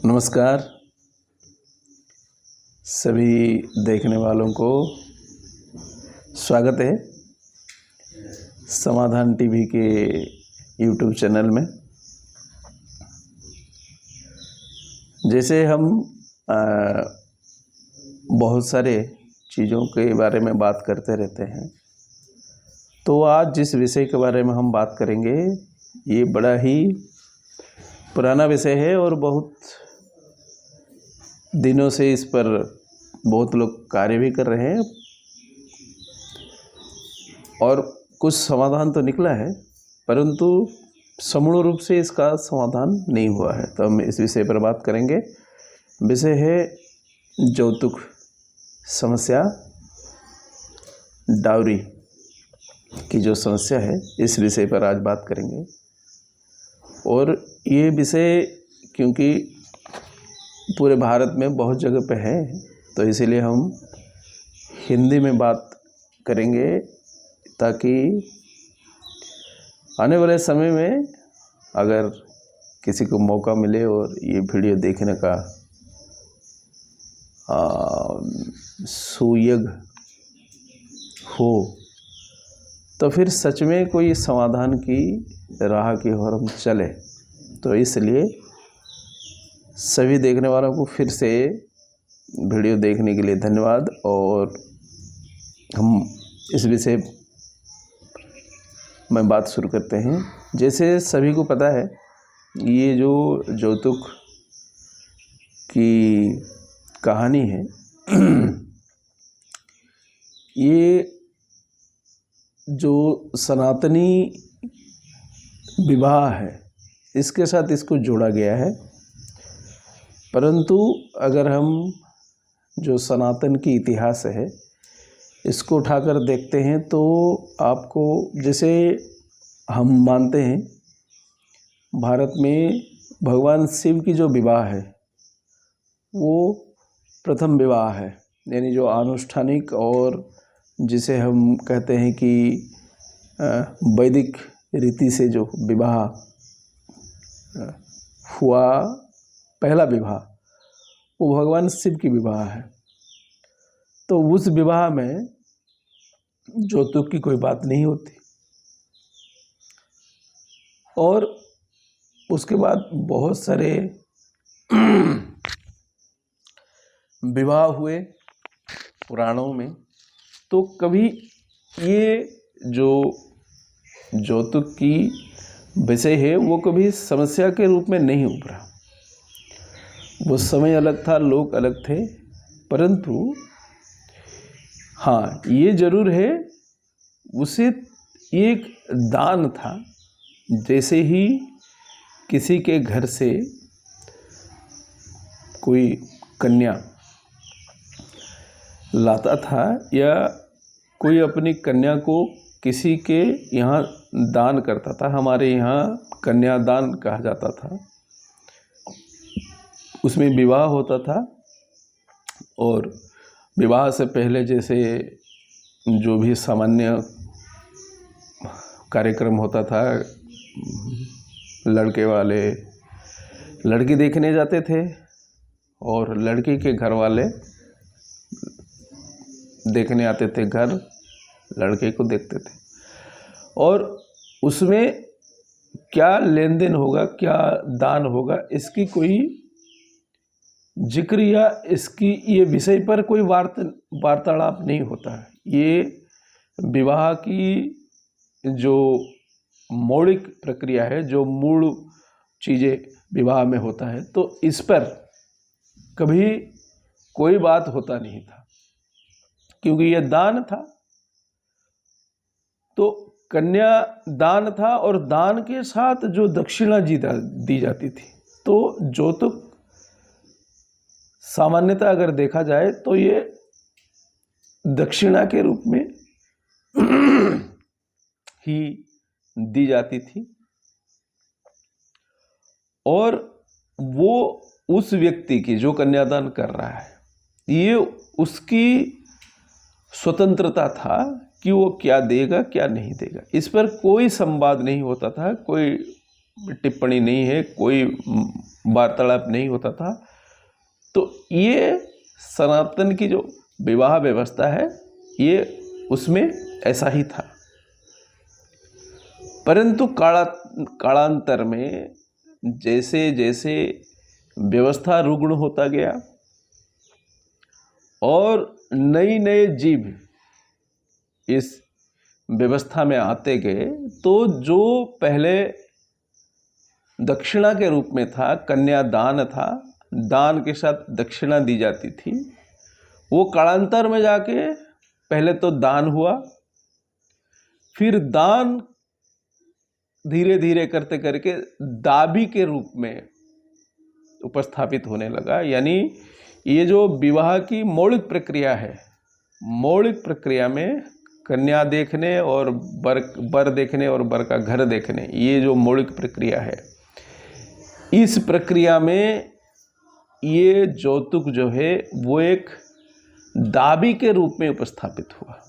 नमस्कार सभी देखने वालों को स्वागत है समाधान टीवी के यूट्यूब चैनल में। जैसे हम बहुत सारे चीज़ों के बारे में बात करते रहते हैं, तो आज जिस विषय के बारे में हम बात करेंगे ये बड़ा ही पुराना विषय है और बहुत दिनों से इस पर बहुत लोग कार्य भी कर रहे हैं और कुछ समाधान तो निकला है, परंतु समूल रूप से इसका समाधान नहीं हुआ है। तो हम इस विषय पर बात करेंगे। विषय है यौतुक समस्या, डाउरी की जो समस्या है, इस विषय पर आज बात करेंगे। और ये विषय क्योंकि पूरे भारत में बहुत जगह पे है, तो इसीलिए हम हिंदी में बात करेंगे ताकि आने वाले समय में अगर किसी को मौका मिले और ये वीडियो देखने का सुयोग हो तो फिर सच में कोई समाधान की राह की ओर हम चले। तो इसलिए सभी देखने वालों को फिर से वीडियो देखने के लिए धन्यवाद। और हम इस विषय में बात शुरू करते हैं। जैसे सभी को पता है, ये जो यौतुक की कहानी है ये जो सनातनी विवाह है इसके साथ इसको जोड़ा गया है। परंतु अगर हम जो सनातन की इतिहास है इसको उठाकर देखते हैं तो आपको, जैसे हम मानते हैं भारत में भगवान शिव की जो विवाह है वो प्रथम विवाह है, यानी जो अनुष्ठानिक और जिसे हम कहते हैं कि वैदिक रीति से जो विवाह हुआ, पहला विवाह वो भगवान शिव की विवाह है। तो उस विवाह में यौतुक की कोई बात नहीं होती। और उसके बाद बहुत सारे विवाह हुए पुराणों में, तो कभी ये जो यौतुक की विषय है वो कभी समस्या के रूप में नहीं उभरा। वो समय अलग था, लोग अलग थे, परंतु हाँ ये जरूर है उसे एक दान था। जैसे ही किसी के घर से कोई कन्या लाता था या कोई अपनी कन्या को किसी के यहाँ दान करता था, हमारे यहाँ कन्यादान कहा जाता था, उसमें विवाह होता था। और विवाह से पहले जैसे जो भी सामान्य कार्यक्रम होता था, लड़के वाले लड़की देखने जाते थे और लड़की के घर वाले देखने आते थे, घर लड़के को देखते थे। और उसमें क्या लेन देन होगा, क्या दान होगा, इसकी कोई जिक्र या इसकी ये विषय पर कोई वार्तालाप नहीं होता है। ये विवाह की जो मौलिक प्रक्रिया है, जो मूल चीज़ें विवाह में होता है, तो इस पर कभी कोई बात होता नहीं था, क्योंकि ये दान था। तो कन्या दान था और दान के साथ जो दक्षिणा दी जाती थी, तो यौतुक सामान्यतः अगर देखा जाए तो ये दक्षिणा के रूप में ही दी जाती थी। और वो उस व्यक्ति की जो कन्यादान कर रहा है, ये उसकी स्वतंत्रता था कि वो क्या देगा क्या नहीं देगा। इस पर कोई संवाद नहीं होता था, कोई टिप्पणी नहीं है, कोई वार्तालाप नहीं होता था। तो ये सनातन की जो विवाह व्यवस्था है ये उसमें ऐसा ही था। परंतु कालांतर में जैसे जैसे व्यवस्था रुग्ण होता गया और नई नए जीव इस व्यवस्था में आते गए, तो जो पहले दक्षिणा के रूप में था, कन्यादान था, दान के साथ दक्षिणा दी जाती थी, वो कालांतर में जाके पहले तो दान हुआ, फिर दान धीरे धीरे करते करके दाबी के रूप में उपस्थापित होने लगा। यानी ये जो विवाह की मौलिक प्रक्रिया है, मौलिक प्रक्रिया में कन्या देखने और बर देखने और बर का घर देखने, ये जो मौलिक प्रक्रिया है, इस प्रक्रिया में ये जौतुक जो है वो एक दाबी के रूप में उपस्थापित हुआ।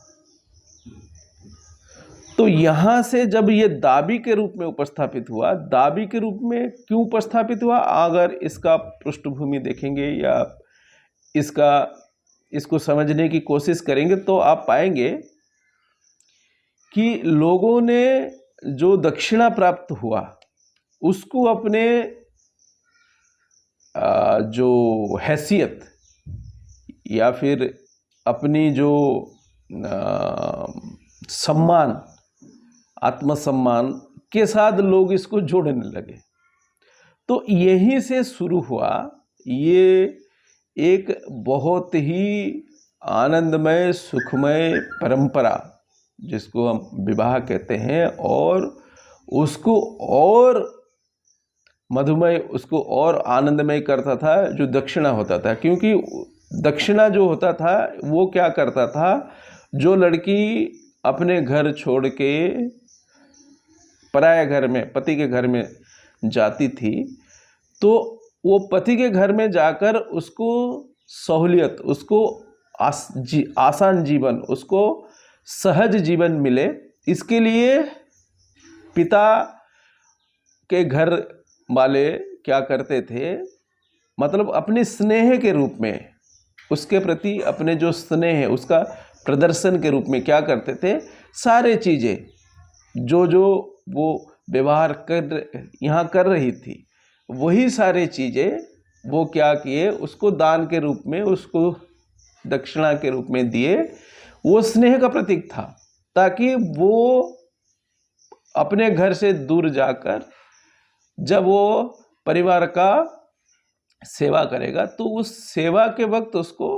तो यहाँ से जब ये दाबी के रूप में उपस्थापित हुआ, दाबी के रूप में क्यों उपस्थापित हुआ, अगर इसका पृष्ठभूमि देखेंगे या इसको समझने की कोशिश करेंगे तो आप पाएंगे कि लोगों ने जो दक्षिणा प्राप्त हुआ उसको अपने जो हैसियत या फिर अपनी जो सम्मान, आत्मसम्मान के साथ लोग इसको जोड़ने लगे। तो यहीं से शुरू हुआ ये एक बहुत ही आनंदमय सुखमय परंपरा, जिसको हम विवाह कहते हैं, और उसको और मधुमय, उसको और आनंदमय करता था जो दक्षिणा होता था। क्योंकि दक्षिणा जो होता था वो क्या करता था, जो लड़की अपने घर छोड़ के पराये घर में, पति के घर में जाती थी, तो वो पति के घर में जाकर उसको सहूलियत, उसको आसान जीवन, उसको सहज जीवन मिले, इसके लिए पिता के घर वाले क्या करते थे, मतलब अपने स्नेह के रूप में, उसके प्रति अपने जो स्नेह है उसका प्रदर्शन के रूप में क्या करते थे, सारे चीज़ें जो वो व्यवहार यहाँ कर रही थी, वही सारे चीज़ें वो क्या किए, उसको दान के रूप में, उसको दक्षिणा के रूप में दिए। वो स्नेह का प्रतीक था, ताकि वो अपने घर से दूर जाकर जब वो परिवार का सेवा करेगा तो उस सेवा के वक्त उसको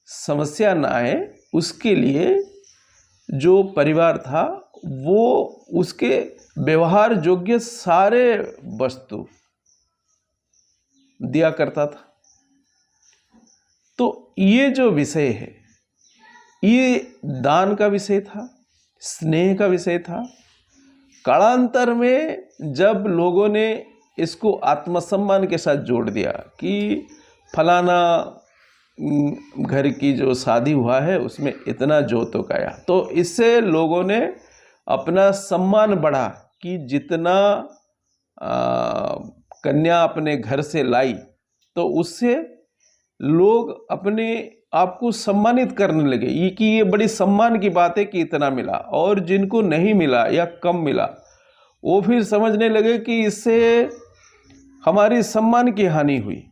समस्या ना आए, उसके लिए जो परिवार था वो उसके व्यवहार योग्य सारे वस्तु दिया करता था। तो ये जो विषय है ये दान का विषय था, स्नेह का विषय था। कालांतर में जब लोगों ने इसको आत्मसम्मान के साथ जोड़ दिया कि फलाना घर की जो शादी हुआ है उसमें इतना जौतुक आया, तो इससे लोगों ने अपना सम्मान बढ़ा कि जितना कन्या अपने घर से लाई तो उससे लोग अपने आप को सम्मानित करने लगे, ये कि ये बड़ी सम्मान की बात है कि इतना मिला। और जिनको नहीं मिला या कम मिला वो फिर समझने लगे कि इससे हमारी सम्मान की हानि हुई,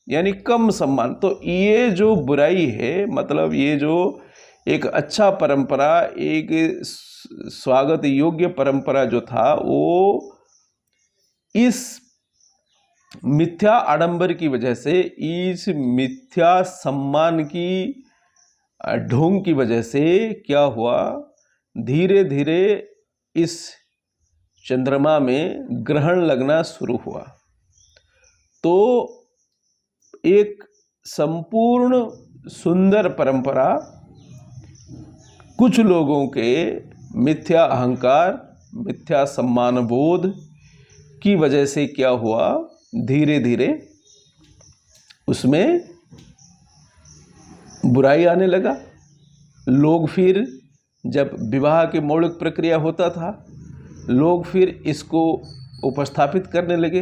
यानी कम सम्मान। तो ये जो बुराई है, मतलब ये जो एक अच्छा परंपरा, एक स्वागत योग्य परंपरा जो था, वो इस मिथ्या आडंबर की वजह से, इस मिथ्या सम्मान की ढोंग की वजह से क्या हुआ, धीरे धीरे इस चंद्रमा में ग्रहण लगना शुरू हुआ। तो एक संपूर्ण सुंदर परंपरा कुछ लोगों के मिथ्या अहंकार, मिथ्या सम्मान बोध की वजह से क्या हुआ, धीरे धीरे उसमें बुराई आने लगा। लोग फिर, जब विवाह की मौलिक प्रक्रिया होता था, लोग फिर इसको उपस्थापित करने लगे।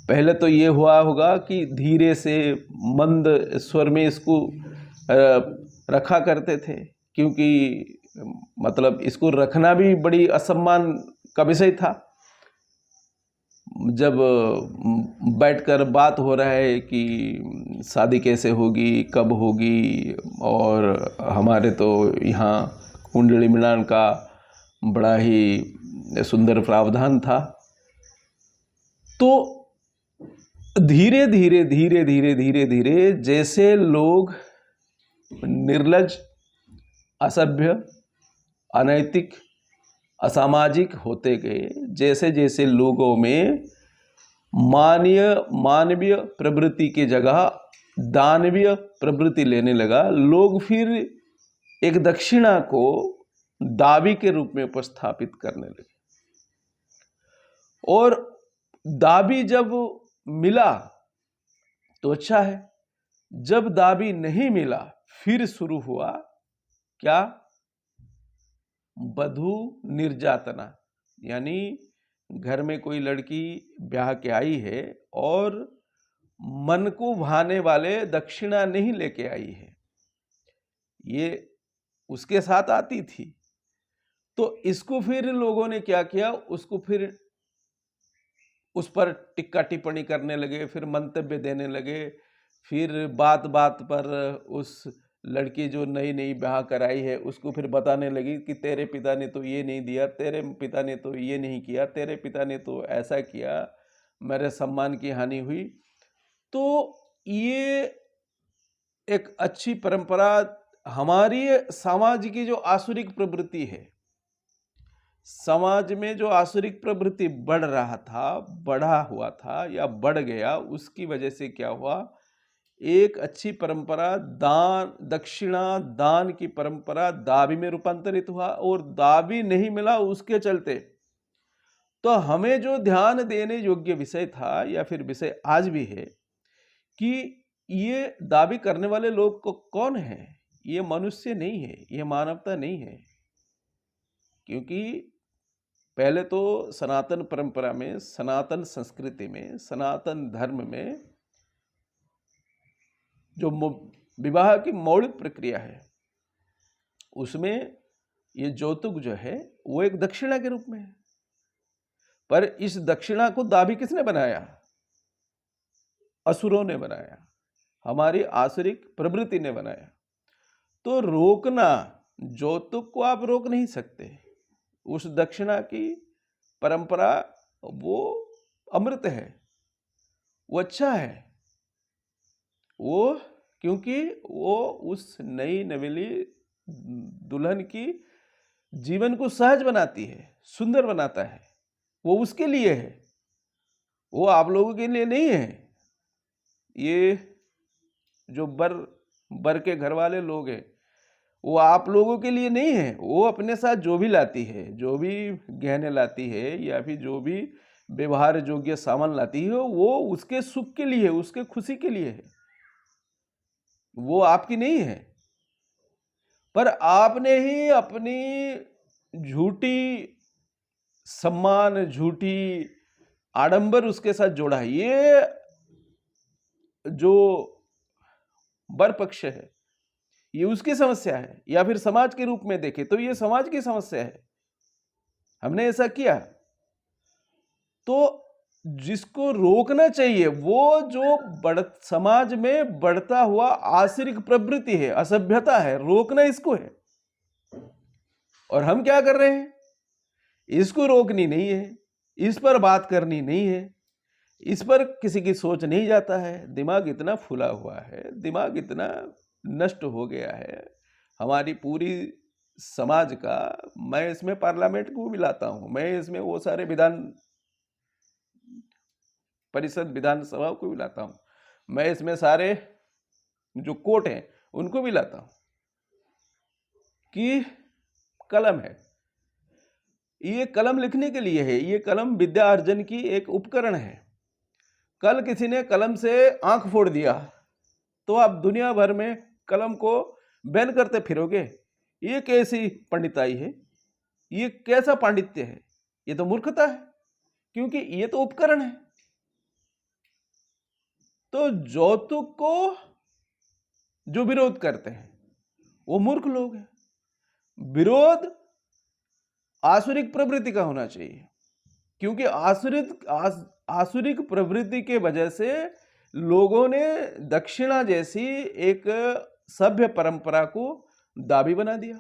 पहले तो ये हुआ होगा कि धीरे से मंद स्वर में इसको रखा करते थे, क्योंकि मतलब इसको रखना भी बड़ी असम्मान का विषय था। जब बैठकर बात हो रहा है कि शादी कैसे होगी, कब होगी, और हमारे तो यहाँ कुंडली मिलान का बड़ा ही सुंदर प्रावधान था, तो धीरे धीरे धीरे धीरे धीरे धीरे जैसे लोग निर्लज, असभ्य, अनैतिक, असामाजिक होते गए, जैसे जैसे लोगों में मानवीय प्रवृत्ति की जगह दानवीय प्रवृत्ति लेने लगा, लोग फिर एक दक्षिणा को दावी के रूप में उपस्थापित करने लगे। और दावी जब मिला तो अच्छा है, जब दावी नहीं मिला फिर शुरू हुआ क्या? वधू निर्यातना। यानी घर में कोई लड़की ब्याह के आई है और मन को भाने वाले दक्षिणा नहीं लेके आई है, ये उसके साथ आती थी, तो इसको फिर लोगों ने क्या किया, उसको फिर उस पर टिक्का टिप्पणी करने लगे, फिर मंतव्य देने लगे, फिर बात बात पर उस लड़की जो नई नई ब्याह कराई है उसको फिर बताने लगी कि तेरे पिता ने तो ये नहीं दिया, तेरे पिता ने तो ये नहीं किया, तेरे पिता ने तो ऐसा किया, मेरे सम्मान की हानि हुई। तो ये एक अच्छी परंपरा, हमारी समाज की जो आसुरिक प्रवृत्ति है, समाज में जो आसुरिक प्रवृत्ति बढ़ रहा था, बढ़ा हुआ था या बढ़ गया, उसकी वजह से क्या हुआ, एक अच्छी परंपरा दान, दक्षिणा दान की परंपरा दावी में रूपांतरित हुआ, और दावी नहीं मिला उसके चलते तो हमें जो ध्यान देने योग्य विषय था या फिर विषय आज भी है कि ये दावी करने वाले लोग को कौन है, ये मनुष्य नहीं है, ये मानवता नहीं है। क्योंकि पहले तो सनातन परंपरा में, सनातन संस्कृति में, सनातन धर्म में जो विवाह की मौलिक प्रक्रिया है उसमें ये जौतुक जो है वो एक दक्षिणा के रूप में है। पर इस दक्षिणा को दावी किसने बनाया? असुरों ने बनाया, हमारी आसुरिक प्रवृत्ति ने बनाया। तो रोकना, जौतुक को आप रोक नहीं सकते, उस दक्षिणा की परंपरा वो अमृत है, वो अच्छा है, वो क्योंकि वो उस नई नवेली दुल्हन की जीवन को सहज बनाती है, सुंदर बनाता है, वो उसके लिए है, वो आप लोगों के लिए नहीं है। ये जो बर के घर वाले लोग हैं वो आप लोगों के लिए नहीं है, वो अपने साथ जो भी लाती है, जो भी गहने लाती है या फिर जो भी व्यवहार योग्य सामान लाती है, वो उसके सुख के लिए है, उसके खुशी के लिए है, वो आपकी नहीं है। पर आपने ही अपनी झूठी सम्मान, झूठी आडंबर उसके साथ जोड़ा है। ये जो बर पक्ष है ये उसकी समस्या है, या फिर समाज के रूप में देखें तो ये समाज की समस्या है, हमने ऐसा किया। तो जिसको रोकना चाहिए वो जो समाज में बढ़ता हुआ आसुरिक प्रवृत्ति है, असभ्यता है, रोकना इसको है। और हम क्या कर रहे हैं, इसको रोकनी नहीं है, इस पर बात करनी नहीं है, इस पर किसी की सोच नहीं जाता है। दिमाग इतना फूला हुआ है, दिमाग इतना नष्ट हो गया है हमारी पूरी समाज का। मैं इसमें पार्लियामेंट को भी लाता हूं, मैं इसमें वो सारे विधान परिषद, विधानसभा को भी लाता हूं, मैं इसमें सारे जो कोर्ट हैं उनको भी लाता हूं कि कलम है, ये कलम लिखने के लिए है, ये कलम विद्या अर्जन की एक उपकरण है। कल किसी ने कलम से आंख फोड़ दिया तो आप दुनिया भर में कलम को बैन करते फिरोगे। ये कैसी पंडिताई है, ये कैसा पांडित्य है, ये तो मूर्खता है। क्योंकि ये तो उपकरण है। तो जौतुक को जो विरोध करते हैं वो मूर्ख लोग हैं। विरोध आसुरिक प्रवृत्ति का होना चाहिए, क्योंकि आसुरिक प्रवृत्ति के वजह से लोगों ने दक्षिणा जैसी एक सभ्य परंपरा को दाबी बना दिया,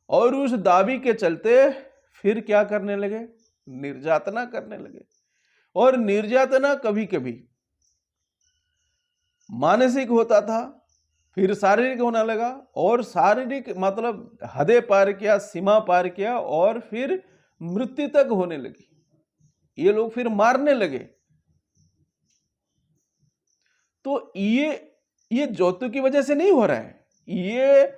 और उस दाबी के चलते फिर क्या करने लगे, निर्यातना करने लगे। और निर्यातना कभी कभी मानसिक होता था, फिर शारीरिक होने लगा, और शारीरिक मतलब हदे पार किया, सीमा पार किया, और फिर मृत्यु तक होने लगी। ये लोग फिर मारने लगे। तो ये जौतुक की वजह से नहीं हो रहा है, ये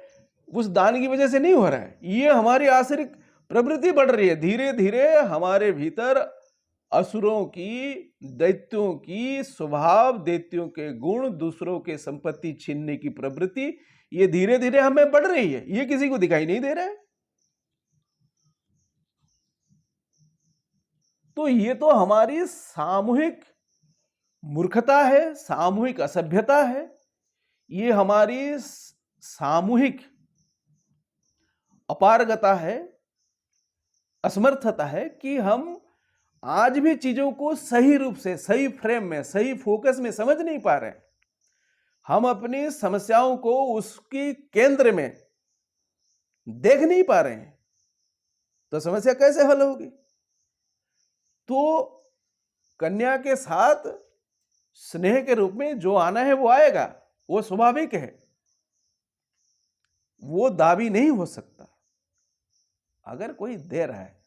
उस दान की वजह से नहीं हो रहा है, ये हमारी आसुरिक प्रवृत्ति बढ़ रही है। धीरे धीरे हमारे भीतर असुरों की, दैत्यों की स्वभाव, दैत्यों के गुण, दूसरों के संपत्ति छीनने की प्रवृत्ति, ये धीरे धीरे हमें बढ़ रही है। ये किसी को दिखाई नहीं दे रहा है। तो ये तो हमारी सामूहिक मूर्खता है, सामूहिक असभ्यता है, ये हमारी सामूहिक अपारगता है, असमर्थता है कि हम आज भी चीजों को सही रूप से, सही फ्रेम में, सही फोकस में समझ नहीं पा रहे हैं। हम अपनी समस्याओं को उसके केंद्र में देख नहीं पा रहे हैं, तो समस्या कैसे हल होगी? तो कन्या के साथ स्नेह के रूप में जो आना है वो आएगा, वो स्वाभाविक है, वो दाबी नहीं हो सकता। अगर कोई दे रहा है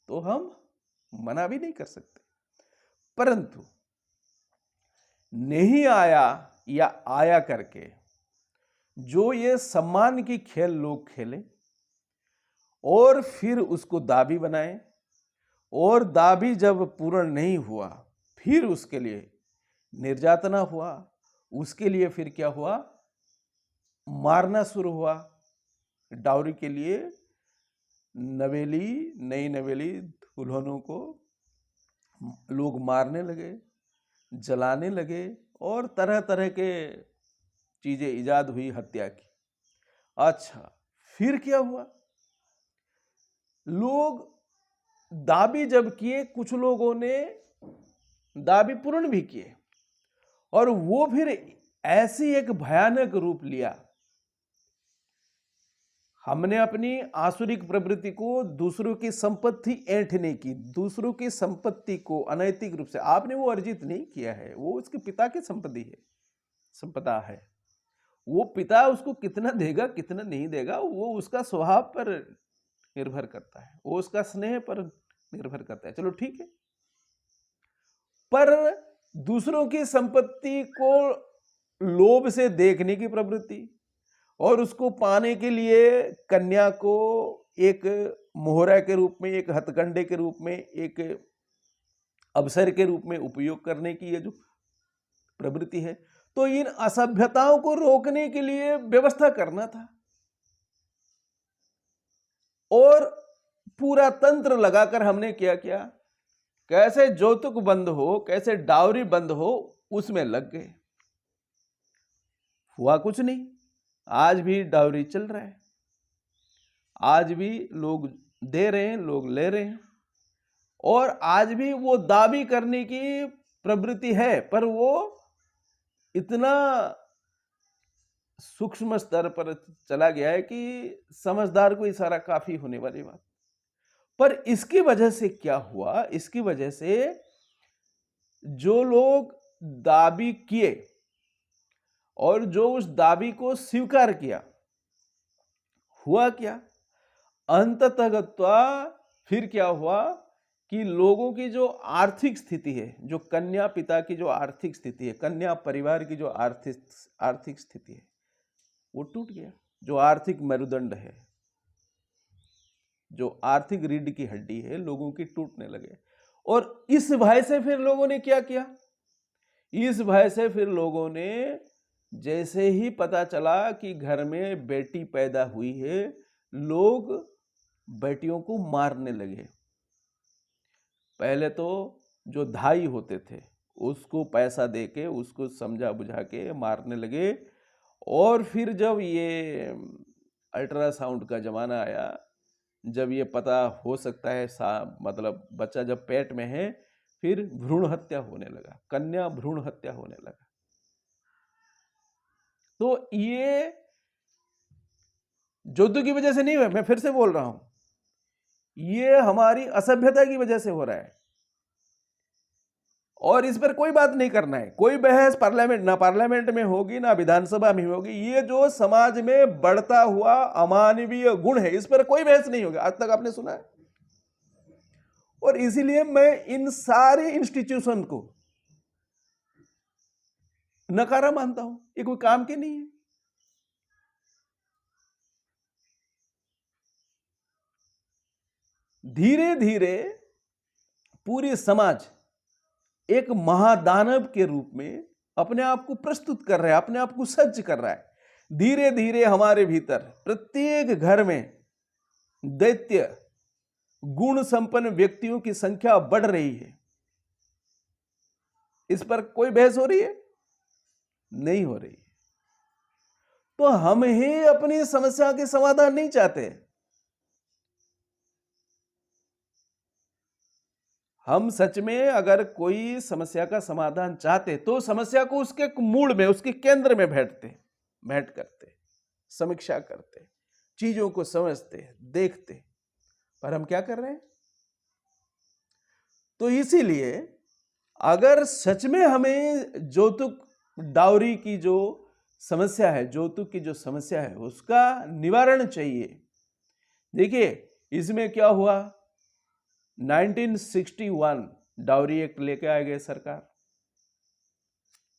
तो हम मना भी नहीं कर सकते। परंतु नहीं आया या आया करके जो ये सम्मान की खेल लोग खेले और फिर उसको दाबी बनाए, और दाबी जब पूर्ण नहीं हुआ फिर उसके लिए निर्यातना हुआ, उसके लिए फिर क्या हुआ, मारना शुरू हुआ। डाउरी के लिए नई नवेली दुल्हनों को लोग मारने लगे, जलाने लगे, और तरह तरह के चीजें इजाद हुई हत्या की। अच्छा, फिर क्या हुआ? लोग दाबी जब किए, कुछ लोगों ने दाबी पूर्ण भी किए, और वो फिर ऐसी एक भयानक रूप लिया। हमने अपनी आसुरिक प्रवृत्ति को दूसरों की संपत्ति ऐंठने की, दूसरों की संपत्ति को अनैतिक रूप से, आपने वो अर्जित नहीं किया है, वो उसके पिता की संपत्ति है, संपदा है। वो पिता उसको कितना देगा, कितना नहीं देगा, वो उसका स्वभाव पर निर्भर करता है, वो उसका स्नेह पर निर्भर करता है। चलो ठीक है, पर दूसरों की संपत्ति को लोभ से देखने की प्रवृत्ति, और उसको पाने के लिए कन्या को एक मोहरा के रूप में, एक हथकंडे के रूप में, एक अवसर के रूप में उपयोग करने की ये जो प्रवृत्ति है, तो इन असभ्यताओं को रोकने के लिए व्यवस्था करना था, और पूरा तंत्र लगाकर हमने क्या किया, कैसे जौतुक बंद हो, कैसे डावरी बंद हो, उसमें लग गए। हुआ कुछ नहीं, आज भी डावरी चल रहा है, आज भी लोग दे रहे हैं, लोग ले रहे हैं, और आज भी वो दाबी करने की प्रवृत्ति है, पर वो इतना सूक्ष्म स्तर पर चला गया है कि समझदार को इशारा काफी होने वाली बात। पर इसकी वजह से क्या हुआ, इसकी वजह से जो लोग दाबी किए और जो उस दाबी को स्वीकार किया, हुआ क्या, अंततः फिर क्या हुआ कि लोगों की जो आर्थिक स्थिति है, जो कन्या पिता की जो आर्थिक स्थिति है, कन्या परिवार की जो आर्थिक स्थिति है, वो टूट गया। जो आर्थिक मेरुदंड है, जो आर्थिक रीढ़ की हड्डी है, लोगों की टूटने लगे। और इस भय से फिर लोगों ने क्या किया, इस भय से फिर लोगों ने, जैसे ही पता चला कि घर में बेटी पैदा हुई है, लोग बेटियों को मारने लगे। पहले तो जो धाई होते थे उसको पैसा देके उसको समझा बुझा के मारने लगे, और फिर जब ये अल्ट्रासाउंड का ज़माना आया, जब ये पता हो सकता है मतलब बच्चा जब पेट में है, फिर भ्रूण हत्या होने लगा, कन्या भ्रूण हत्या होने लगा। तो ये जोतु की वजह से नहीं हुआ, मैं फिर से बोल रहा हूं, ये हमारी असभ्यता की वजह से हो रहा है। और इस पर कोई बात नहीं करना है, कोई बहस पार्लियामेंट में होगी ना विधानसभा में होगी। ये जो समाज में बढ़ता हुआ अमानवीय गुण है, इस पर कोई बहस नहीं होगी। आज तक आपने सुना है? और इसीलिए मैं इन सारे इंस्टीट्यूशन को नकारा मानता हूं, ये कोई काम के नहीं है। धीरे धीरे पूरी समाज एक महादानव के रूप में अपने आप को प्रस्तुत कर रहा है, अपने आप को सज्ज कर रहा है। धीरे धीरे हमारे भीतर प्रत्येक घर में दैत्य गुण संपन्न व्यक्तियों की संख्या बढ़ रही है। इस पर कोई बहस हो रही है? नहीं हो रही है। तो हम ही अपनी समस्या के समाधान नहीं चाहते। हम सच में अगर कोई समस्या का समाधान चाहते तो समस्या को उसके मूल में, उसके केंद्र में बैठ करते, समीक्षा करते, चीजों को समझते, देखते। पर हम क्या कर रहे हैं? तो इसीलिए अगर सच में हमें जौतुक डाउरी की जो समस्या है, जौतुक की जो समस्या है, उसका निवारण चाहिए। देखिए इसमें क्या हुआ, 1961 डाउरी एक्ट लेके आ गए सरकार।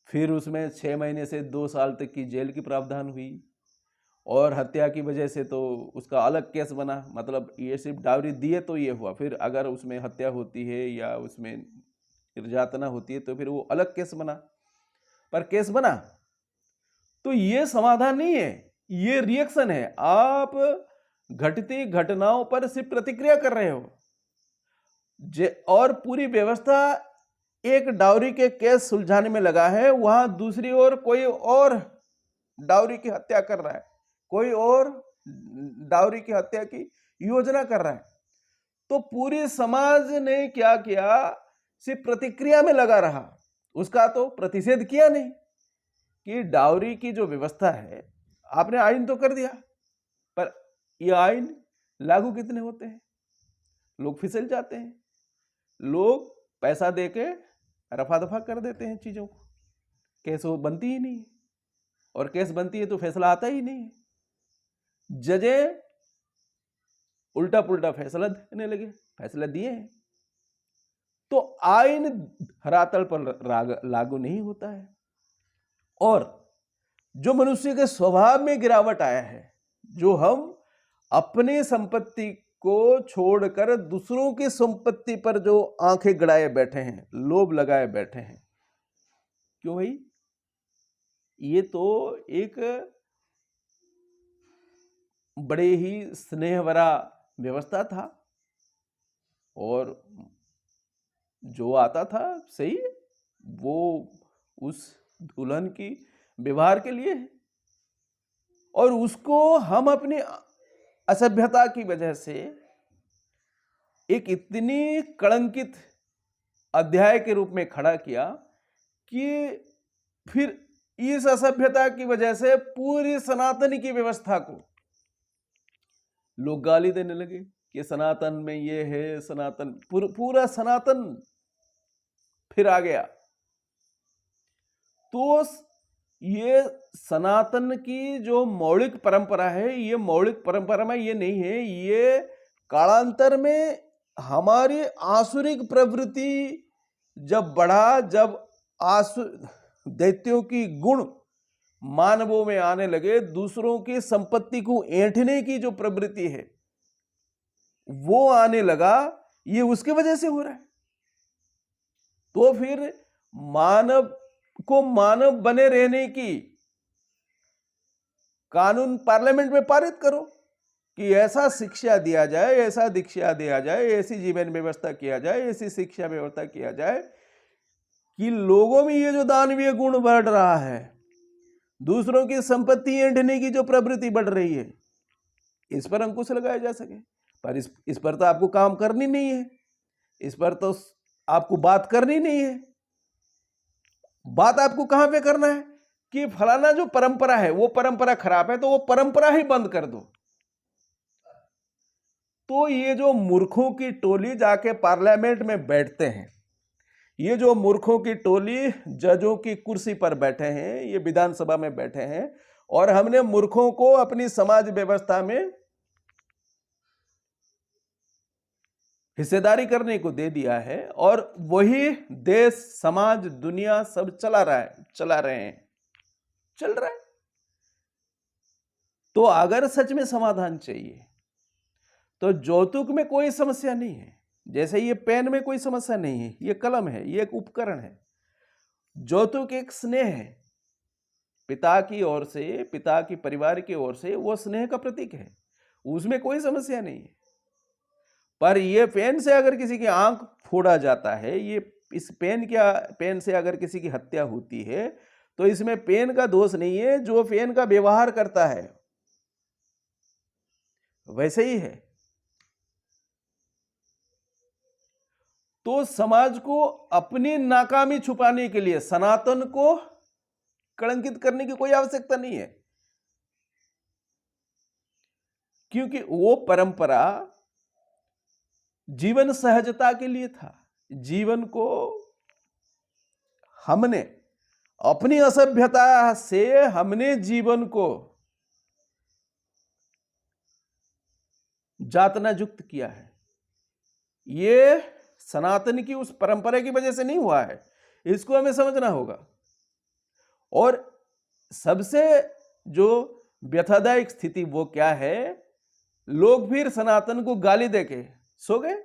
फिर उसमें 6 महीने से 2 साल तक की जेल की प्रावधान हुई, और हत्या की वजह से तो उसका अलग केस बना। मतलब ये सिर्फ डाउरी दिए तो ये हुआ, फिर अगर उसमें हत्या होती है या उसमें निर्यातना होती है तो फिर वो अलग केस बना। पर केस बना तो ये समाधान नहीं है, ये रिएक्शन है। आप घटती घटनाओं पर सिर्फ प्रतिक्रिया कर रहे हो, और पूरी व्यवस्था एक डाउरी के केस सुलझाने में लगा है, वहां दूसरी ओर कोई और डाउरी की हत्या कर रहा है, कोई और डाउरी की हत्या की योजना कर रहा है। तो पूरे समाज ने क्या किया, सिर्फ प्रतिक्रिया में लगा रहा, उसका तो प्रतिषेध किया नहीं। कि डाउरी की जो व्यवस्था है, आपने आइन तो कर दिया, पर यह आइन लागू कितने होते हैं? लोग फिसल जाते हैं, लोग पैसा देके रफा दफा कर देते हैं चीजों को। केस वो बनती ही नहीं है, और केस बनती है तो फैसला आता ही नहीं है। जजे उल्टा पुल्टा फैसला देने लगे, फैसला दिए हैं तो आइन धरातल पर लागू नहीं होता है। और जो मनुष्य के स्वभाव में गिरावट आया है, जो हम अपनी संपत्ति को छोड़कर दूसरों की संपत्ति पर जो आंखें गड़ाए बैठे हैं, लोभ लगाए बैठे हैं, क्यों भाई? ये तो एक बड़े ही स्नेह भरा व्यवस्था था, और जो आता था सही, वो उस दुल्हन की व्यवहार के लिए है, और उसको हम अपनी असभ्यता की वजह से एक इतनी कलंकित अध्याय के रूप में खड़ा किया कि फिर इस असभ्यता की वजह से पूरी सनातन की व्यवस्था को लोग गाली देने लगे कि सनातन में ये है, सनातन पूरा सनातन फिर आ गया। तो ये सनातन की जो मौलिक परंपरा है, ये मौलिक परंपरा में ये नहीं है, ये कालांतर में हमारी आसुरिक प्रवृत्ति जब बढ़ा, जब दैत्यों की गुण मानवों में आने लगे, दूसरों की संपत्ति को ऐंठने की जो प्रवृत्ति है वो आने लगा, ये उसकी वजह से हो रहा है। तो फिर मानव को मानव बने रहने की कानून पार्लियामेंट में पारित करो कि ऐसा शिक्षा दिया जाए, ऐसा दीक्षा दिया जाए, ऐसी जीवन व्यवस्था किया जाए, ऐसी शिक्षा व्यवस्था किया जाए कि लोगों में ये जो दानवीय गुण बढ़ रहा है, दूसरों की संपत्ति ऐंठने की जो प्रवृत्ति बढ़ रही है, इस पर अंकुश लगाया जा सके। पर इस पर तो आपको काम करनी नहीं है, इस पर तो आपको बात करनी नहीं है। बात आपको कहां पे करना है कि फलाना जो परंपरा है वो परंपरा खराब है, तो वो परंपरा ही बंद कर दो। तो ये जो मूर्खों की टोली जाके पार्लियामेंट में बैठते हैं, ये जो मूर्खों की टोली जजों की कुर्सी पर बैठे हैं, ये विधानसभा में बैठे हैं, और हमने मूर्खों को अपनी समाज व्यवस्था में हिस्सेदारी करने को दे दिया है, और वही देश, समाज, दुनिया सब चला रहे हैं। चल रहा है। तो अगर सच में समाधान चाहिए तो जौतुक में कोई समस्या नहीं है। जैसे ये पेन में कोई समस्या नहीं है, ये कलम है, ये एक उपकरण है। जौतुक एक स्नेह है, पिता की ओर से, पिता की परिवार की ओर से, वो स्नेह का प्रतीक है, उसमें कोई समस्या नहीं है। पर ये पेन से अगर किसी की आंख फोड़ा जाता है, ये इस पेन से अगर किसी की हत्या होती है, तो इसमें पेन का दोष नहीं है, जो पेन का व्यवहार करता है वैसे ही है। तो समाज को अपनी नाकामी छुपाने के लिए सनातन को कलंकित करने की कोई आवश्यकता नहीं है, क्योंकि वो परंपरा जीवन सहजता के लिए था। जीवन को हमने अपनी असभ्यता से हमने जीवन को जातना युक्त किया है। ये सनातन की उस परंपरा की वजह से नहीं हुआ है, इसको हमें समझना होगा। और सबसे जो व्यथादायक स्थिति वो क्या है, लोग फिर सनातन को गाली देके सो गए,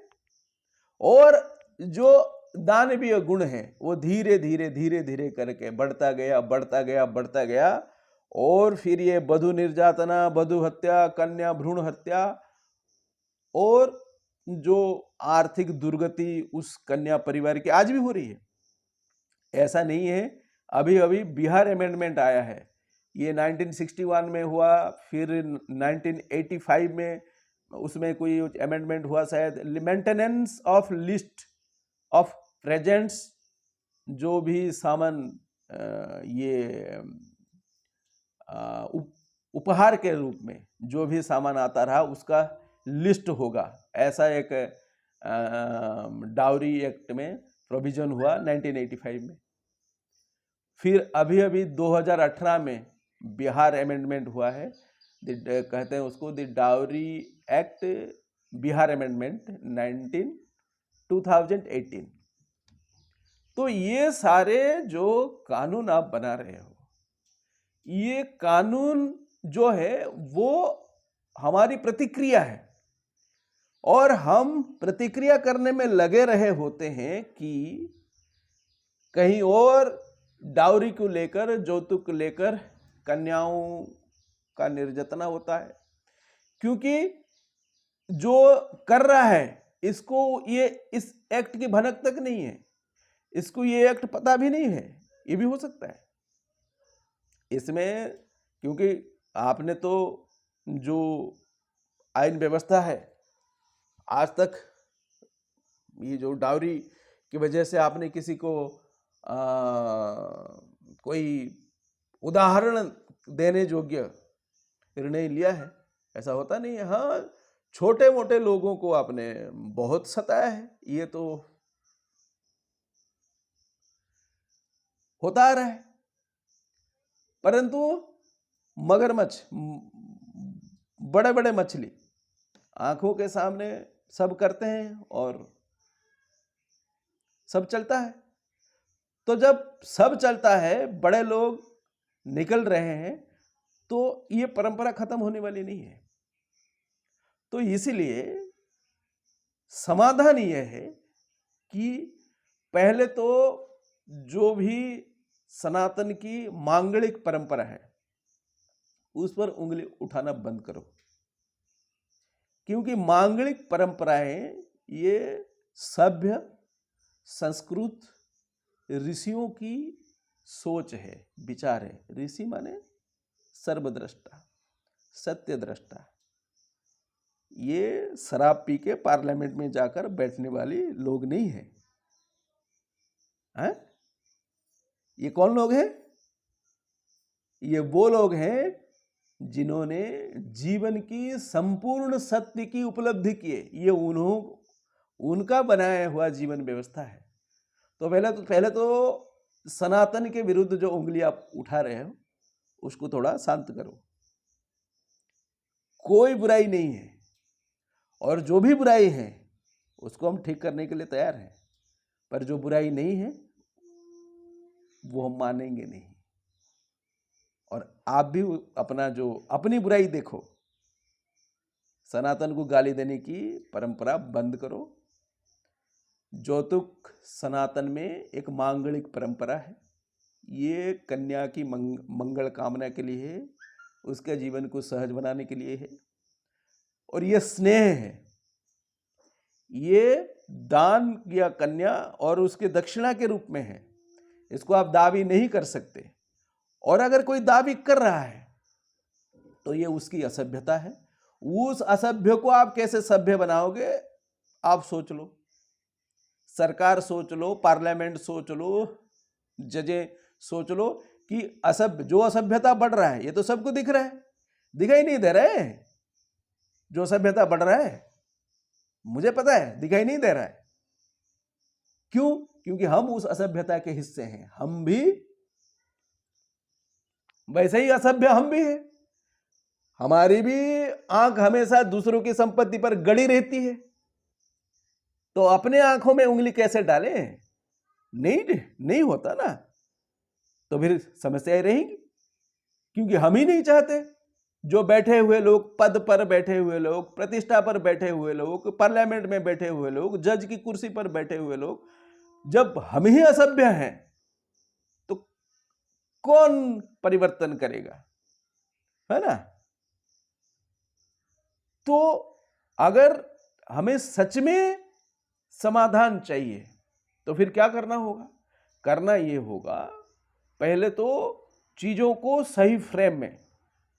और जो दानवीय गुण है वो धीरे धीरे करके बढ़ता गया, और फिर ये बधु निर्यातना, बधु हत्या, कन्या भ्रूण हत्या, और जो आर्थिक दुर्गति उस कन्या परिवार की आज भी हो रही है। ऐसा नहीं है, अभी अभी बिहार अमेंडमेंट आया है, ये 1961 में हुआ, फिर 1985 में उसमें कोई अमेंडमेंट हुआ शायद, maintenance of list of presents, जो भी सामान ये उपहार के रूप में जो भी सामान आता रहा उसका लिस्ट होगा, ऐसा एक डाउरी एक्ट में प्रोविजन हुआ 1985 में। फिर अभी 2018 में बिहार अमेंडमेंट हुआ है, कहते हैं उसको the dowry act Bihar amendment 2018। तो ये सारे जो कानून आप बना रहे हो, ये कानून जो है वो हमारी प्रतिक्रिया है, और हम प्रतिक्रिया करने में लगे रहे होते हैं कि कहीं और डाउरी को लेकर, जौतुक को लेकर कन्याओं का निर्यातना होता है। क्योंकि जो कर रहा है इसको ये इस एक्ट की भनक तक नहीं है, इसको ये एक्ट पता भी नहीं है, ये भी हो सकता है इसमें, क्योंकि आपने तो जो आईन व्यवस्था है आज तक, ये जो डाउरी की वजह से आपने किसी को कोई उदाहरण देने योग्य निर्णय लिया है, ऐसा होता नहीं है। हाँ, छोटे मोटे लोगों को आपने बहुत सताया है, ये तो होता आ रहा है। परंतु मगरमच्छ, बड़े बड़े मछली आंखों के सामने सब करते हैं और सब चलता है। तो जब सब चलता है, बड़े लोग निकल रहे हैं, तो ये परंपरा खत्म होने वाली नहीं है। तो इसलिए समाधान यह है कि पहले तो जो भी सनातन की मांगलिक परंपरा है उस पर उंगली उठाना बंद करो। क्योंकि मांगलिक परंपराएं ये सभ्य संस्कृत ऋषियों की सोच है, विचार है। ऋषि माने सर्वद्रष्टा, सत्यद्रष्टा। ये शराब पी के पार्लियामेंट में जाकर बैठने वाली लोग नहीं है, हैं? ये कौन लोग हैं? ये वो लोग हैं जिन्होंने जीवन की संपूर्ण सत्य की उपलब्धि की है। ये उनका बनाया हुआ जीवन व्यवस्था है। तो पहले तो सनातन के विरुद्ध जो उंगली आप उठा रहे हो उसको थोड़ा शांत करो। कोई बुराई नहीं है, और जो भी बुराई है उसको हम ठीक करने के लिए तैयार हैं, पर जो बुराई नहीं है वो हम मानेंगे नहीं। और आप भी अपनी बुराई देखो। सनातन को गाली देने की परंपरा बंद करो। ज्योतिक सनातन में एक मांगलिक परंपरा है। ये कन्या की मंगल कामना के लिए है, उसके जीवन को सहज बनाने के लिए है। और ये स्नेह है, ये दान या कन्या और उसके दक्षिणा के रूप में है। इसको आप दावी नहीं कर सकते। और अगर कोई दावी कर रहा है तो ये उसकी असभ्यता है। उस असभ्य को आप कैसे सभ्य बनाओगे, आप सोच लो। सरकार सोच लो, पार्लियामेंट सोच लो, जजें सोच लो कि जो असभ्यता बढ़ रहा है ये तो सबको दिख रहा है। दिखाई नहीं दे रहा है जो असभ्यता बढ़ रहा है? मुझे पता है दिखाई नहीं दे रहा है। क्यों? क्योंकि हम उस असभ्यता के हिस्से हैं। हम भी वैसे ही असभ्य हम भी हैं। हमारी भी आंख हमेशा दूसरों की संपत्ति पर गड़ी रहती है। तो अपने आंखों में उंगली कैसे डालें? नहीं होता ना। तो फिर समस्याएं रहेंगी, क्योंकि हम ही नहीं चाहते जो बैठे हुए लोग, पद पर बैठे हुए लोग, प्रतिष्ठा पर बैठे हुए लोग, पार्लियामेंट में बैठे हुए लोग, जज की कुर्सी पर बैठे हुए लोग, जब हम ही असभ्य हैं तो कौन परिवर्तन करेगा, है ना? तो अगर हमें सच में समाधान चाहिए तो फिर क्या करना होगा? करना ये होगा, पहले तो चीजों को सही फ्रेम में,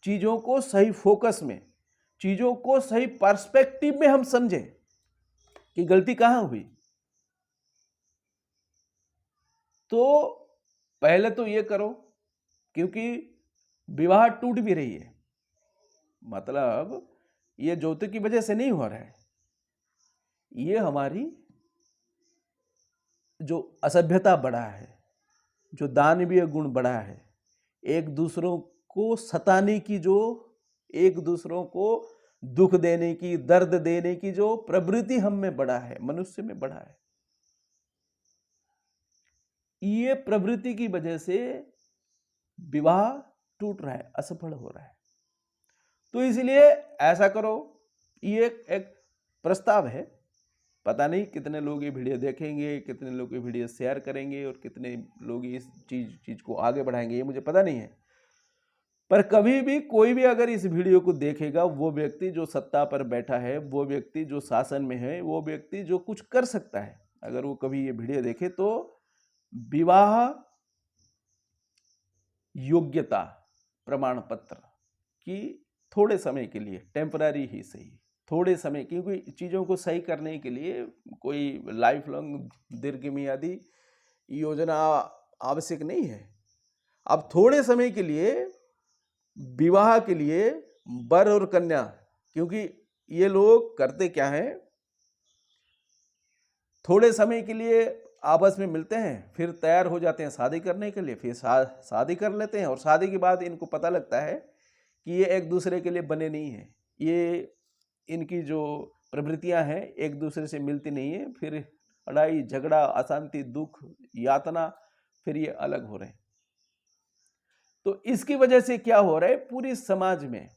चीजों को सही फोकस में, चीजों को सही पर्सपेक्टिव में हम समझें कि गलती कहां हुई। तो पहले तो ये करो, क्योंकि विवाह टूट भी रही है, मतलब ये ज्योति की वजह से नहीं हो रहा है, ये हमारी जो असभ्यता बढ़ा है, जो दानवीय गुण बढ़ा है, एक दूसरों को सताने की, जो एक दूसरों को दुख देने की, दर्द देने की जो प्रवृत्ति हम में बढ़ा है, मनुष्य में बढ़ा है, ये प्रवृत्ति की वजह से विवाह टूट रहा है, असफल हो रहा है। तो इसलिए ऐसा करो, ये एक प्रस्ताव है। पता नहीं कितने लोग ये वीडियो देखेंगे, कितने लोग ये वीडियो शेयर करेंगे और कितने लोग इस चीज को आगे बढ़ाएंगे, ये मुझे पता नहीं है। पर कभी भी कोई भी अगर इस वीडियो को देखेगा, वो व्यक्ति जो सत्ता पर बैठा है, वो व्यक्ति जो शासन में है, वो व्यक्ति जो कुछ कर सकता है, अगर वो कभी ये वीडियो देखे तो विवाह योग्यता प्रमाण पत्र की थोड़े समय के लिए, टेम्पररी ही सही, थोड़े समय, क्योंकि चीज़ों को सही करने के लिए कोई लाइफ लॉन्ग दीर्घमियादी योजना आवश्यक नहीं है। अब थोड़े समय के लिए विवाह के लिए वर और कन्या, क्योंकि ये लोग करते क्या है, थोड़े समय के लिए आपस में मिलते हैं, फिर तैयार हो जाते हैं शादी करने के लिए, फिर शादी कर लेते हैं, और शादी के बाद इनको पता लगता है कि ये एक दूसरे के लिए बने नहीं हैं, ये इनकी जो प्रवृत्तियां हैं एक दूसरे से मिलती नहीं है, फिर लड़ाई झगड़ा, अशांति, दुख, यातना, फिर ये अलग हो रहे हैं। तो इसकी वजह से क्या हो रहा है, पूरी समाज में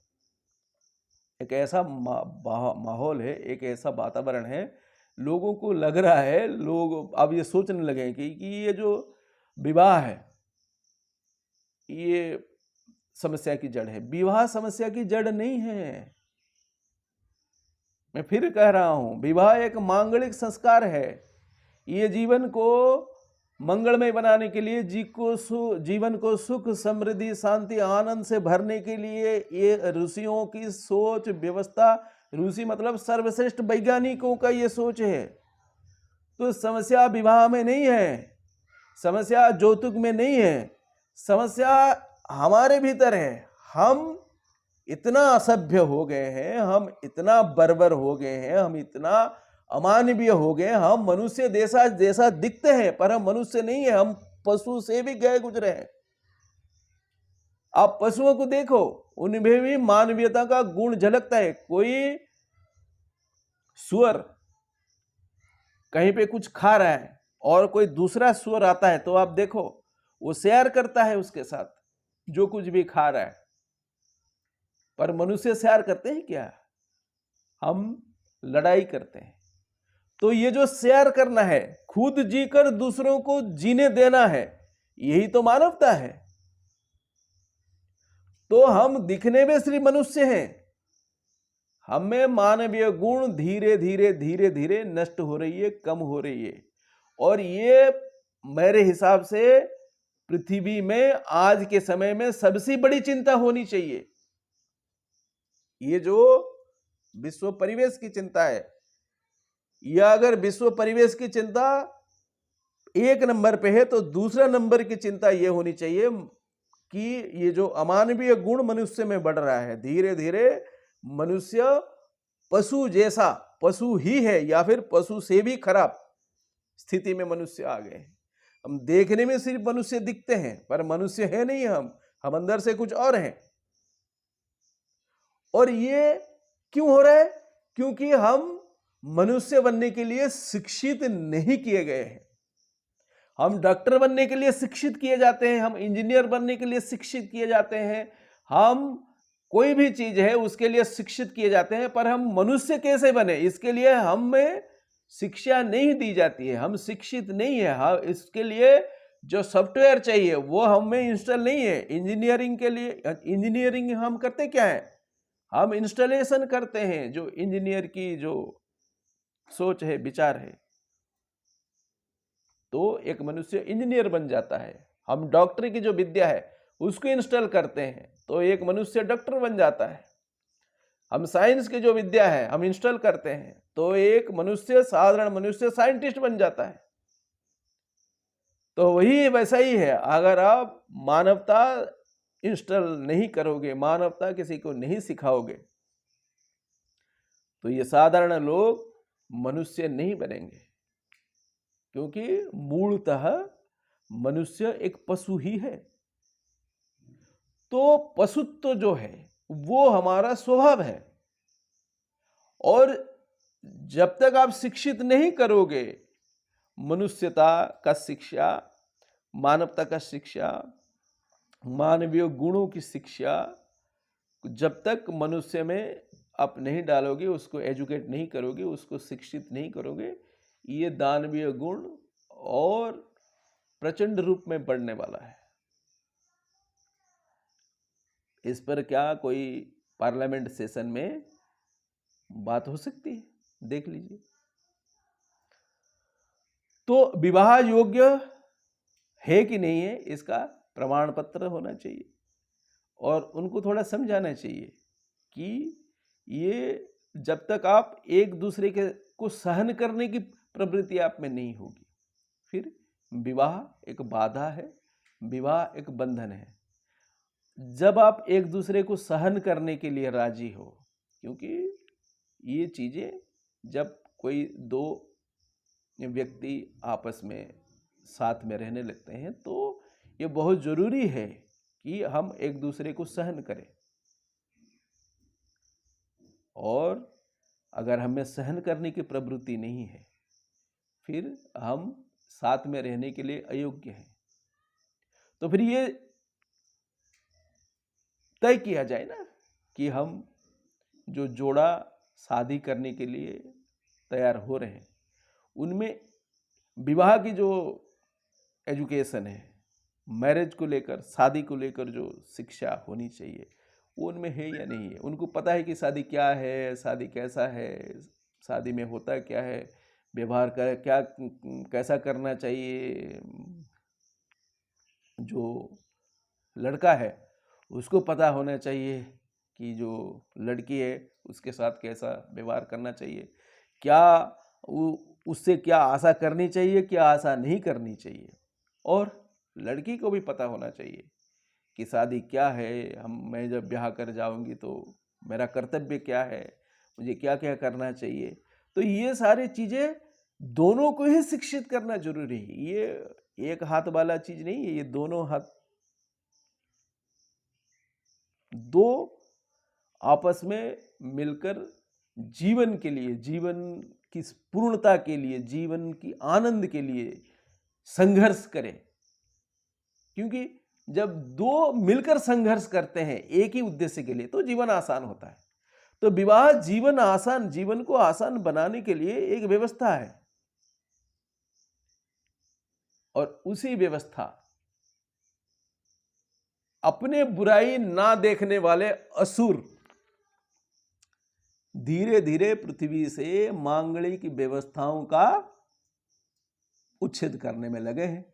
एक ऐसा माहौल है, एक ऐसा वातावरण है, लोगों को लग रहा है, लोग अब ये सोचने लगे कि ये जो विवाह है ये समस्या की जड़ है। विवाह समस्या की जड़ नहीं है। मैं फिर कह रहा हूं, विवाह एक मांगलिक संस्कार है। ये जीवन को मंगलमय बनाने के लिए, जीवन को सुख, समृद्धि, शांति, आनंद से भरने के लिए ये ऋषियों की सोच व्यवस्था, ऋषि मतलब सर्वश्रेष्ठ वैज्ञानिकों का ये सोच है। तो समस्या विवाह में नहीं है, समस्या जौतुक में नहीं है, समस्या हमारे भीतर है। हम इतना असभ्य हो गए हैं, हम इतना बर्बर हो गए हैं, हम इतना अमानवीय हो गए। हम मनुष्य जैसा दिखते हैं पर हम मनुष्य नहीं है, हम पशु से भी गए गुजरे हैं। आप पशुओं को देखो, उनमें भी मानवीयता का गुण झलकता है। कोई सुअर कहीं पे कुछ खा रहा है और कोई दूसरा सुअर आता है तो आप देखो वो शेयर करता है उसके साथ जो कुछ भी खा रहा है। पर मनुष्य शेयर करते हैं क्या? हम लड़ाई करते हैं। तो ये जो शेयर करना है, खुद जीकर दूसरों को जीने देना है, यही तो मानवता है। तो हम दिखने में सिर्फ मनुष्य हैं, हमें मानवीय गुण धीरे धीरे धीरे धीरे नष्ट हो रही है, कम हो रही है। और ये मेरे हिसाब से पृथ्वी में आज के समय में सबसे बड़ी चिंता होनी चाहिए। ये जो विश्व परिवेश की चिंता है, या अगर विश्व परिवेश की चिंता एक नंबर पे है तो दूसरा नंबर की चिंता यह होनी चाहिए कि ये जो अमानवीय गुण मनुष्य में बढ़ रहा है, धीरे धीरे मनुष्य पशु जैसा, पशु ही है या फिर पशु से भी खराब स्थिति में मनुष्य आ गए हैं। हम देखने में सिर्फ मनुष्य दिखते हैं पर मनुष्य है नहीं, हम अंदर से कुछ और हैं। और ये क्यों हो रहा है? क्योंकि हम मनुष्य बनने के लिए शिक्षित नहीं किए गए हैं। हम डॉक्टर बनने के लिए शिक्षित किए जाते हैं, हम इंजीनियर बनने के लिए शिक्षित किए जाते हैं, हम कोई भी चीज है उसके लिए शिक्षित किए जाते हैं, पर हम मनुष्य कैसे बने इसके लिए हमें शिक्षा नहीं दी जाती है। हम शिक्षित नहीं है। हाँ, इसके लिए जो सॉफ्टवेयर चाहिए वो हमें इंस्टॉल नहीं है। इंजीनियरिंग के लिए, इंजीनियरिंग हम करते क्या है? हम इंस्टॉलेशन करते हैं। जो इंजीनियर की जो सोच है, विचार है, तो एक मनुष्य इंजीनियर बन जाता है। हम डॉक्टरी की जो विद्या है उसको इंस्टॉल करते हैं तो एक मनुष्य डॉक्टर बन जाता है। हम साइंस की जो विद्या है हम इंस्टॉल करते हैं तो एक मनुष्य, साधारण मनुष्य साइंटिस्ट बन जाता है। तो वही वैसा ही है, अगर आप मानवता इंस्टॉल नहीं करोगे, मानवता किसी को नहीं सिखाओगे, तो ये साधारण लोग मनुष्य नहीं बनेंगे। क्योंकि मूलतः मनुष्य एक पशु ही है। तो पशुत्व जो है वो हमारा स्वभाव है। और जब तक आप शिक्षित नहीं करोगे मनुष्यता का शिक्षा, मानवता का शिक्षा, मानवीय गुणों की शिक्षा, जब तक मनुष्य में आप नहीं डालोगे, उसको एजुकेट नहीं करोगे, उसको शिक्षित नहीं करोगे, ये दानवीय गुण और प्रचंड रूप में बढ़ने वाला है। इस पर क्या कोई पार्लियामेंट सेशन में बात हो सकती है? देख लीजिए। तो विवाह योग्य है कि नहीं है इसका प्रमाण पत्र होना चाहिए और उनको थोड़ा समझाना चाहिए कि ये जब तक आप एक दूसरे के को सहन करने की प्रवृत्ति आप में नहीं होगी, फिर विवाह एक बाधा है, विवाह एक बंधन है। जब आप एक दूसरे को सहन करने के लिए राजी हो, क्योंकि ये चीज़ें जब कोई दो व्यक्ति आपस में साथ में रहने लगते हैं तो ये बहुत ज़रूरी है कि हम एक दूसरे को सहन करें। और अगर हमें सहन करने की प्रवृत्ति नहीं है फिर हम साथ में रहने के लिए अयोग्य हैं। तो फिर ये तय किया जाए ना कि हम जो जोड़ा शादी करने के लिए तैयार हो रहे हैं उनमें विवाह की जो एजुकेशन है, मैरिज को लेकर, शादी को लेकर जो शिक्षा होनी चाहिए वो उनमें है या नहीं है। उनको पता है कि शादी क्या है, शादी कैसा है, शादी में होता क्या है, व्यवहार कर क्या कैसा करना चाहिए। जो लड़का है उसको पता होना चाहिए कि जो लड़की है उसके साथ कैसा व्यवहार करना चाहिए, क्या उससे क्या आशा करनी चाहिए, क्या आशा नहीं करनी चाहिए। और लड़की को भी पता होना चाहिए कि शादी क्या है, मैं जब ब्याह कर जाऊंगी तो मेरा कर्तव्य क्या है, मुझे क्या क्या करना चाहिए। तो ये सारी चीज़ें दोनों को ही शिक्षित करना जरूरी है। ये एक हाथ वाला चीज़ नहीं है, ये दोनों हाथ, दो आपस में मिलकर जीवन के लिए, जीवन की पूर्णता के लिए, जीवन की आनंद के लिए संघर्ष करें। क्योंकि जब दो मिलकर संघर्ष करते हैं एक ही उद्देश्य के लिए तो जीवन आसान होता है। तो विवाह जीवन को आसान बनाने के लिए एक व्यवस्था है, और उसी व्यवस्था अपने बुराई ना देखने वाले असुर धीरे धीरे पृथ्वी से मांगलिक व्यवस्थाओं का उच्छेद करने में लगे हैं।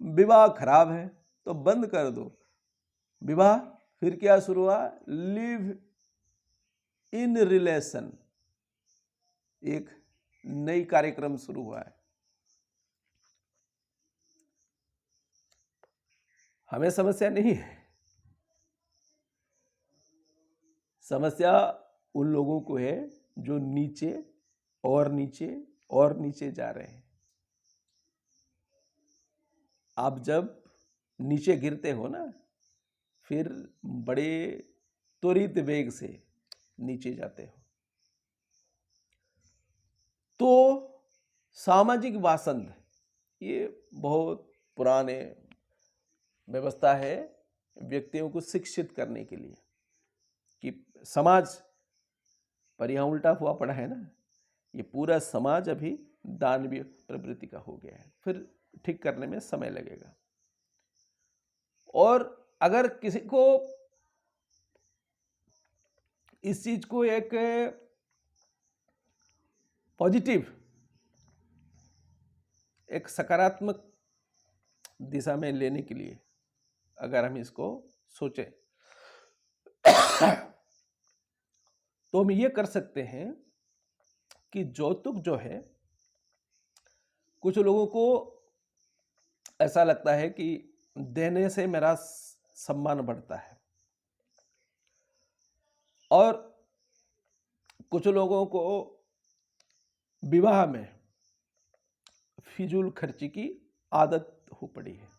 विवाह खराब है तो बंद कर दो विवाह। फिर क्या शुरू हुआ, लिव इन रिलेशन, एक नई कार्यक्रम शुरू हुआ है। हमें समस्या नहीं है, समस्या उन लोगों को है जो नीचे और नीचे और नीचे जा रहे हैं। आप जब नीचे गिरते हो ना, फिर बड़े त्वरित वेग से नीचे जाते हो। तो सामाजिक वासंद ये बहुत पुराने व्यवस्था है व्यक्तियों को शिक्षित करने के लिए कि समाज पर, यहाँ उल्टा हुआ पड़ा है ना, ये पूरा समाज अभी दानवीय प्रवृत्ति का हो गया है। फिर ठीक करने में समय लगेगा। और अगर किसी को इस चीज को एक पॉजिटिव, एक सकारात्मक दिशा में लेने के लिए अगर हम इसको सोचें तो हम ये कर सकते हैं कि जौतुक जो है, कुछ लोगों को ऐसा लगता है कि देने से मेरा सम्मान बढ़ता है, और कुछ लोगों को विवाह में फिजूल खर्ची की आदत हो पड़ी है।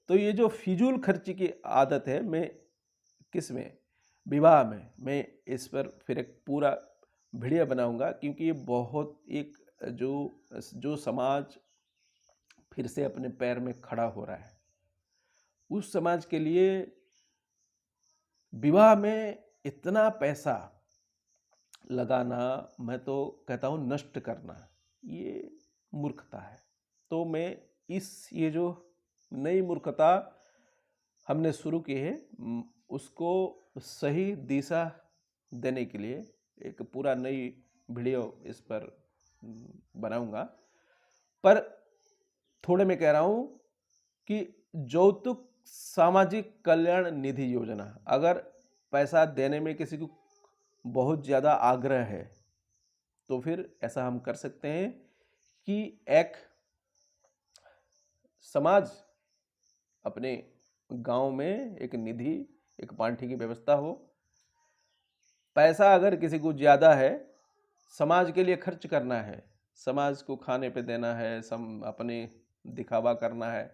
तो ये जो फिजूल खर्ची की आदत है, मैं किस में, विवाह में, मैं इस पर फिर एक पूरा वीडियो बनाऊंगा, क्योंकि ये बहुत एक जो समाज फिर से अपने पैर में खड़ा हो रहा है, उस समाज के लिए विवाह में इतना पैसा लगाना, मैं तो कहता हूँ नष्ट करना, ये मूर्खता है। तो मैं ये जो नई मूर्खता हमने शुरू की है उसको सही दिशा देने के लिए एक पूरा नई वीडियो इस पर बनाऊंगा। पर थोड़े मैं कह रहा हूँ कि जौतुक सामाजिक कल्याण निधि योजना, अगर पैसा देने में किसी को बहुत ज़्यादा आग्रह है तो फिर ऐसा हम कर सकते हैं कि एक समाज अपने गांव में एक निधि, एक पांठी की व्यवस्था हो। पैसा अगर किसी को ज़्यादा है, समाज के लिए खर्च करना है, समाज को खाने पे देना है, अपने दिखावा करना है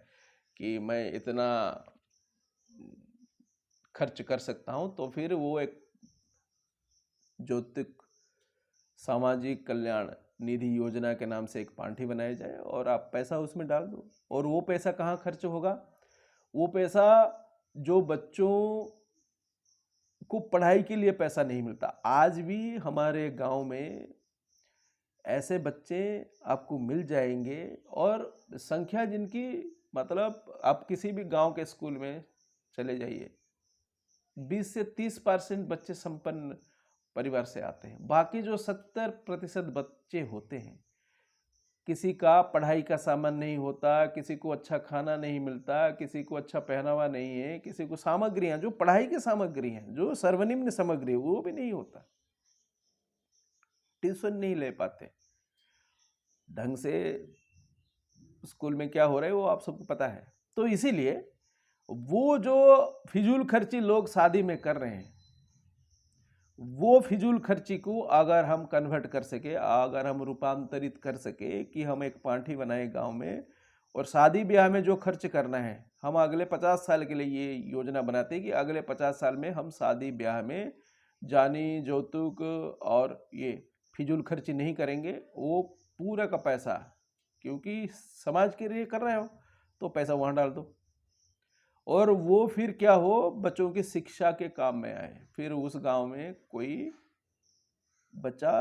कि मैं इतना खर्च कर सकता हूँ, तो फिर वो एक जौतुक सामाजिक कल्याण निधि योजना के नाम से एक पांठी बनाई जाए और आप पैसा उसमें डाल दो। और वो पैसा कहाँ खर्च होगा, वो पैसा जो बच्चों को पढ़ाई के लिए पैसा नहीं मिलता, आज भी हमारे गांव में ऐसे बच्चे आपको मिल जाएंगे, और संख्या जिनकी, मतलब आप किसी भी गांव के स्कूल में चले जाइए, 20 से 30% बच्चे संपन्न परिवार से आते हैं। बाकी जो 70% बच्चे होते हैं, किसी का पढ़ाई का सामान नहीं होता, किसी को अच्छा खाना नहीं मिलता, किसी को अच्छा पहनावा नहीं है, किसी को सामग्रियां, जो पढ़ाई की सामग्री हैं, जो सर्वनिम्न सामग्री, वो भी नहीं होता। ट्यूशन नहीं ले पाते ढंग से, स्कूल में क्या हो रहा है वो आप सबको पता है। तो इसीलिए वो जो फिजूल खर्ची लोग शादी में कर रहे हैं, वो फिजूल खर्ची को अगर हम कन्वर्ट कर सके, अगर हम रूपांतरित कर सके कि हम एक पार्टी बनाए गांव में, और शादी ब्याह में जो खर्च करना है, हम अगले 50 साल के लिए ये योजना बनाते हैं कि अगले 50 साल में हम शादी ब्याह में जानी जौतुक और ये फिजूल खर्ची नहीं करेंगे। वो पूरा का पैसा, क्योंकि समाज के लिए कर रहे हो तो पैसा वहाँ डाल दो, और वो फिर क्या हो, बच्चों की शिक्षा के काम में आए। फिर उस गांव में कोई बच्चा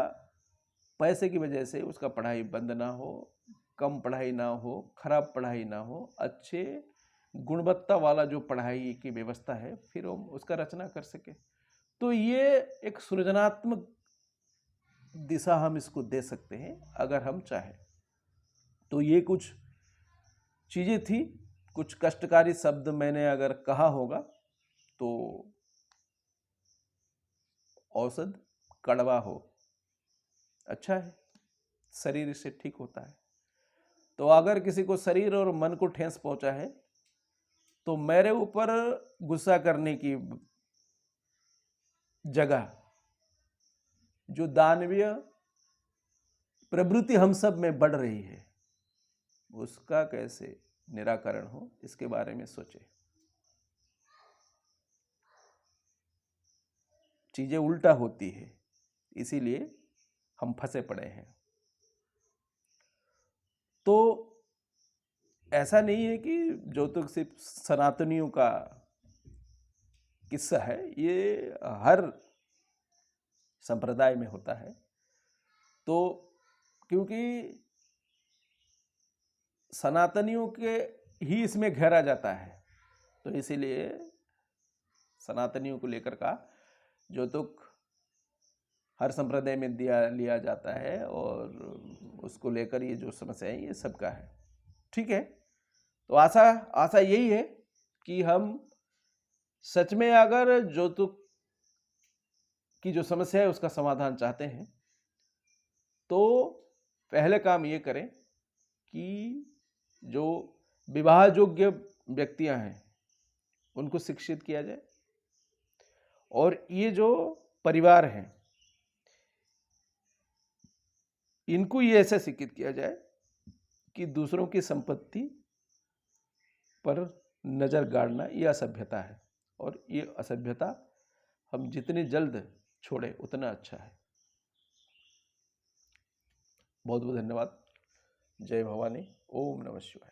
पैसे की वजह से उसका पढ़ाई बंद ना हो, कम पढ़ाई ना हो, खराब पढ़ाई ना हो, अच्छे गुणवत्ता वाला जो पढ़ाई की व्यवस्था है फिर हम उसका रचना कर सके। तो ये एक सृजनात्मक दिशा हम इसको दे सकते हैं अगर हम चाहें। तो ये कुछ चीज़ें थी, कुछ कष्टकारी शब्द मैंने अगर कहा होगा तो औषध कड़वा हो, अच्छा है, शरीर इससे ठीक होता है। तो अगर किसी को शरीर और मन को ठेस पहुंचा है तो मेरे ऊपर गुस्सा करने की जगह जो दानवीय प्रवृत्ति हम सब में बढ़ रही है, उसका कैसे निराकरण हो, इसके बारे में सोचें। चीजें उल्टा होती है, इसीलिए हम फंसे पड़े हैं। तो ऐसा नहीं है कि जौतुक सिर्फ सनातनियों का किस्सा है, ये हर संप्रदाय में होता है। तो क्योंकि सनातनियों के ही इसमें घेरा जाता है, तो इसीलिए सनातनियों को लेकर का जौतुक हर संप्रदाय में लिया जाता है, और उसको लेकर ये जो समस्या है ये सबका है। ठीक है, तो आशा यही है कि हम सच में अगर जौतुक की जो समस्या है उसका समाधान चाहते हैं तो पहले काम ये करें कि जो विवाह योग्य व्यक्तियां हैं उनको शिक्षित किया जाए, और ये जो परिवार हैं इनको ये ऐसा शिक्षित किया जाए कि दूसरों की संपत्ति पर नजर गाड़ना ये असभ्यता है, और ये असभ्यता हम जितनी जल्द छोड़े उतना अच्छा है। बहुत बहुत धन्यवाद। जय भवानी। ओम नमः शिवाय।